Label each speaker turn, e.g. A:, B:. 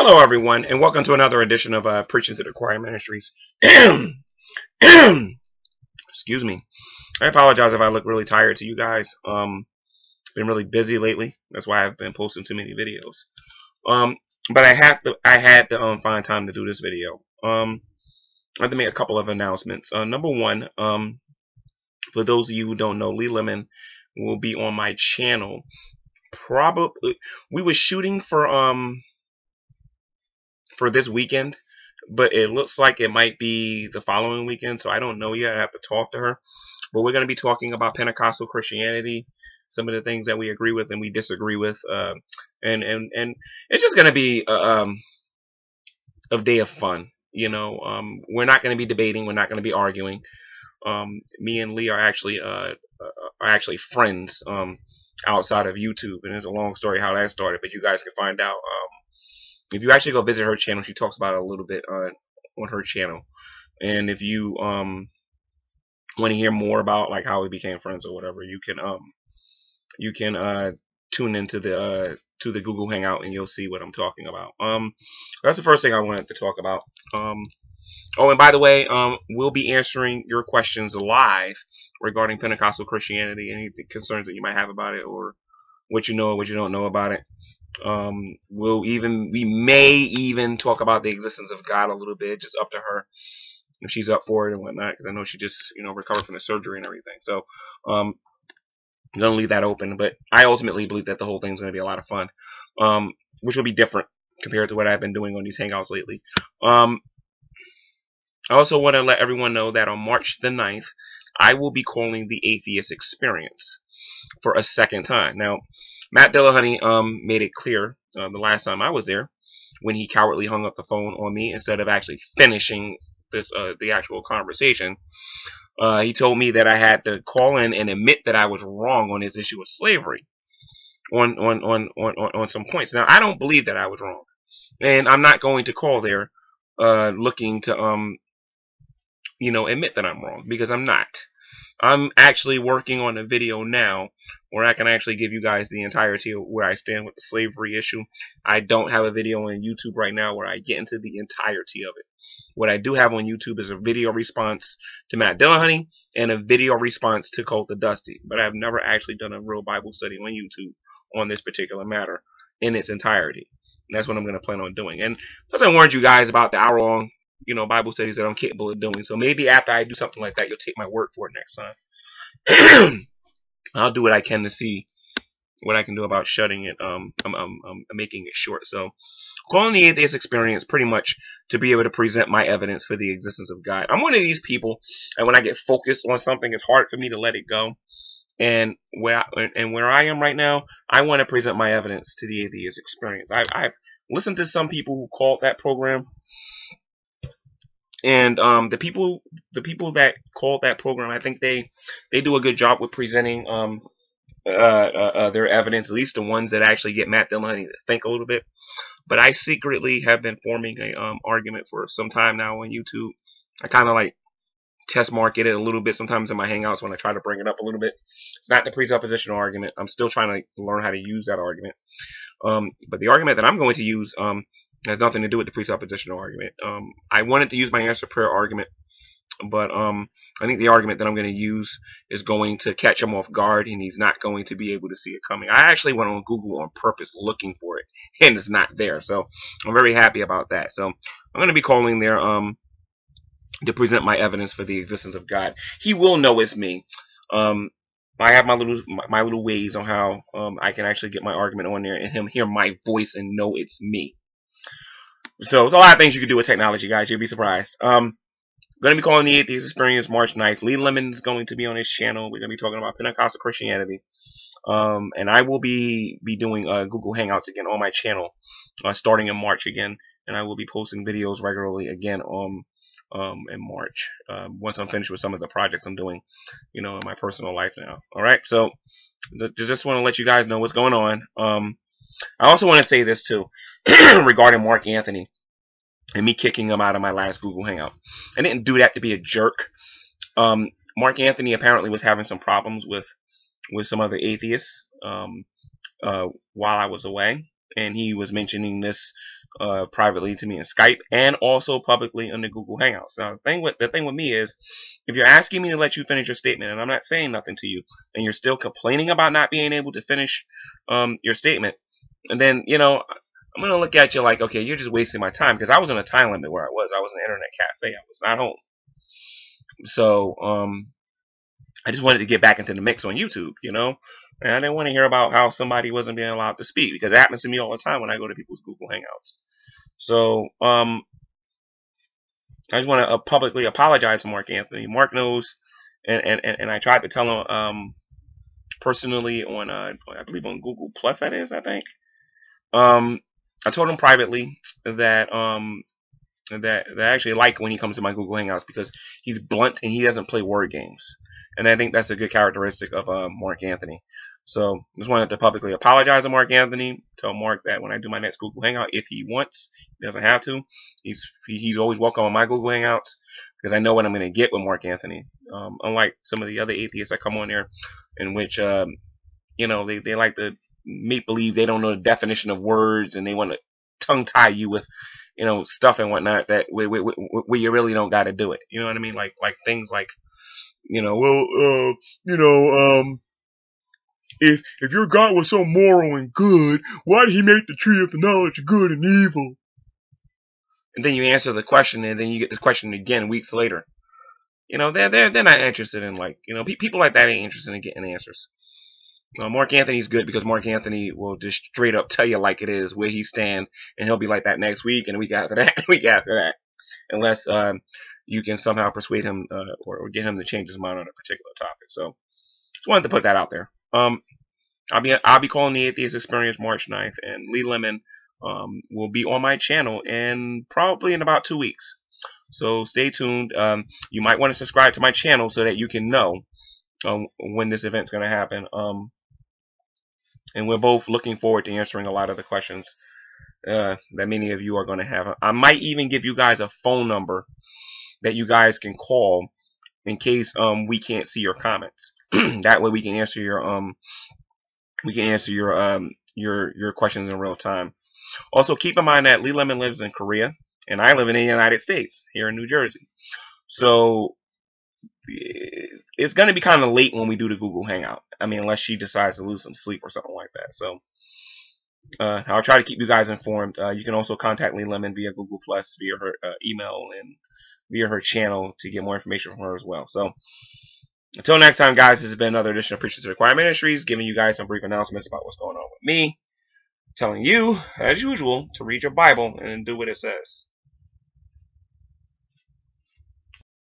A: Hello, everyone, and welcome to another edition of Preaching to the Choir Ministries. Excuse me. I apologize if I look really tired to you guys. Been really busy lately. That's why I've been posting too many videos. But I had to find time to do this video. I have to make a couple of announcements. Number one, for those of you who don't know, Lee Lemon will be on my channel. Probably, we were shooting for this weekend, but it looks like it might be the following weekend, so I don't know yet. I have to talk to her. But we're going to be talking about Pentecostal Christianity, some of the things that we agree with and we disagree with, and it's just going to be a day of fun. You know, we're not going to be debating, we're not going to be arguing. Me and Lee are actually friends outside of YouTube, and it's a long story how that started, but you guys can find out. If you actually go visit her channel, she talks about it a little bit on her channel. And if you want to hear more about like how we became friends or whatever, you can tune into the Google Hangout and you'll see what I'm talking about. That's the first thing I wanted to talk about. Oh, and by the way, we'll be answering your questions live regarding Pentecostal Christianity, any concerns that you might have about it, or what you know or what you don't know about it. We may even talk about the existence of God a little bit, just up to her if she's up for it and whatnot, because I know she just recovered from the surgery and everything. So I'm gonna leave that open, but I ultimately believe that the whole thing's gonna be a lot of fun, which will be different compared to what I've been doing on these hangouts lately. I also want to let everyone know that on March the 9th, I will be calling the Atheist Experience for a second time. Now, Matt Dillahunty made it clear the last time I was there, when he cowardly hung up the phone on me instead of actually finishing this the actual conversation. He told me that I had to call in and admit that I was wrong on this issue of slavery on some points. Now, I don't believe that I was wrong, and I'm not going to call there looking to admit that I'm wrong, because I'm not. I'm actually working on a video now where I can actually give you guys the entirety of where I stand with the slavery issue. I don't have a video on YouTube right now where I get into the entirety of it. What I do have on YouTube is a video response to Matt Dillahunty and a video response to Cult of Dusty. But I've never actually done a real Bible study on YouTube on this particular matter in its entirety. And that's what I'm going to plan on doing. And plus, I warned you guys about the hour-long Bible studies that I'm capable of doing. So maybe after I do something like that, you'll take my word for it next time. I'll do what I can to see what I can do about shutting it. I'm making it short. So, calling the Atheist Experience pretty much to be able to present my evidence for the existence of God. I'm one of these people, and when I get focused on something, it's hard for me to let it go. And where I am right now, I want to present my evidence to the Atheist Experience. I've listened to some people who called that program. And the people that called that program, I think they do a good job with presenting their evidence, at least the ones that actually get Matt Dillahunty to think a little bit. But I secretly have been forming a argument for some time now on YouTube. I kind of like test market it a little bit sometimes in my hangouts when I try to bring it up a little bit. It's not the presuppositional argument. I'm still trying to learn how to use that argument. But the argument that I'm going to use has nothing to do with the presuppositional argument. I wanted to use my answer prayer argument, but I think the argument that I'm going to use is going to catch him off guard, and he's not going to be able to see it coming. I actually went on Google on purpose looking for it, and it's not there. So I'm very happy about that. So I'm going to be calling there to present my evidence for the existence of God. He will know it's me. I have my little ways on how I can actually get my argument on there and him hear my voice and know it's me. So there's a lot of things you can do with technology, guys. You'll be surprised. Going to be calling the Atheist Experience March 9th. Lee Lemon is going to be on his channel. We're going to be talking about Pentecostal Christianity. And I will be doing Google Hangouts again on my channel starting in March again. And I will be posting videos regularly again in March once I'm finished with some of the projects I'm doing, in my personal life now. All right. So just want to let you guys know what's going on. I also want to say this too regarding Mark Anthony and me kicking him out of my last Google Hangout. I didn't do that to be a jerk. Mark Anthony apparently was having some problems with some other atheists while I was away. and he was mentioning this privately to me in Skype and also publicly on the Google Hangouts. Now, the thing with me is, if you're asking me to let you finish your statement, and I'm not saying nothing to you, and you're still complaining about not being able to finish your statement, and then I'm gonna look at you like, okay, you're just wasting my time, because I was on a time limit where I was. I was in an internet cafe. I was not home. So I just wanted to get back into the mix on YouTube, and I didn't want to hear about how somebody wasn't being allowed to speak, because it happens to me all the time when I go to people's Google Hangouts. So I just want to publicly apologize to Mark Anthony. Mark knows, and I tried to tell him personally on I believe on Google Plus, that is, I think. I told him privately that that I actually like when he comes to my Google Hangouts, because he's blunt and he doesn't play word games. And I think that's a good characteristic of Mark Anthony. So just wanted to publicly apologize to Mark Anthony. Tell Mark that when I do my next Google Hangout, if he wants, he doesn't have to. He's always welcome on my Google Hangouts, because I know what I'm going to get with Mark Anthony. Unlike some of the other atheists that come on there, in which they like to make believe they don't know the definition of words, and they want to tongue tie you with stuff and whatnot that where you really don't got to do it. You know what I mean? Like things like if your God was so moral and good, why did he make the tree of the knowledge of good and evil? And then you answer the question, and then you get this question again weeks later. They're not interested in people like that ain't interested in getting answers. Mark Anthony's good, because Mark Anthony will just straight up tell you like it is where he stand, and he'll be like that next week and the week after that, and the week after that, unless you can somehow persuade him or get him to change his mind on a particular topic. So just wanted to put that out there. I'll be calling the Atheist Experience March 9th, and Lee Lemon will be on my channel probably in about 2 weeks. So stay tuned. You might want to subscribe to my channel so that you can know when this event's going to happen. And we're both looking forward to answering a lot of the questions that many of you are going to have. I might even give you guys a phone number that you guys can call in case we can't see your comments. That way we can answer your questions in real time. Also, keep in mind that Lee Lemon lives in Korea, and I live in the United States here in New Jersey. So it's going to be kind of late when we do the Google Hangout. I mean, unless she decides to lose some sleep or something like that. So I'll try to keep you guys informed. You can also contact Lee Lemon via Google Plus, via her email, and via her channel to get more information from her as well. So until next time, guys, this has been another edition of Preachers to the Choir Ministries, giving you guys some brief announcements about what's going on with me, telling you, as usual, to read your Bible and do what it says.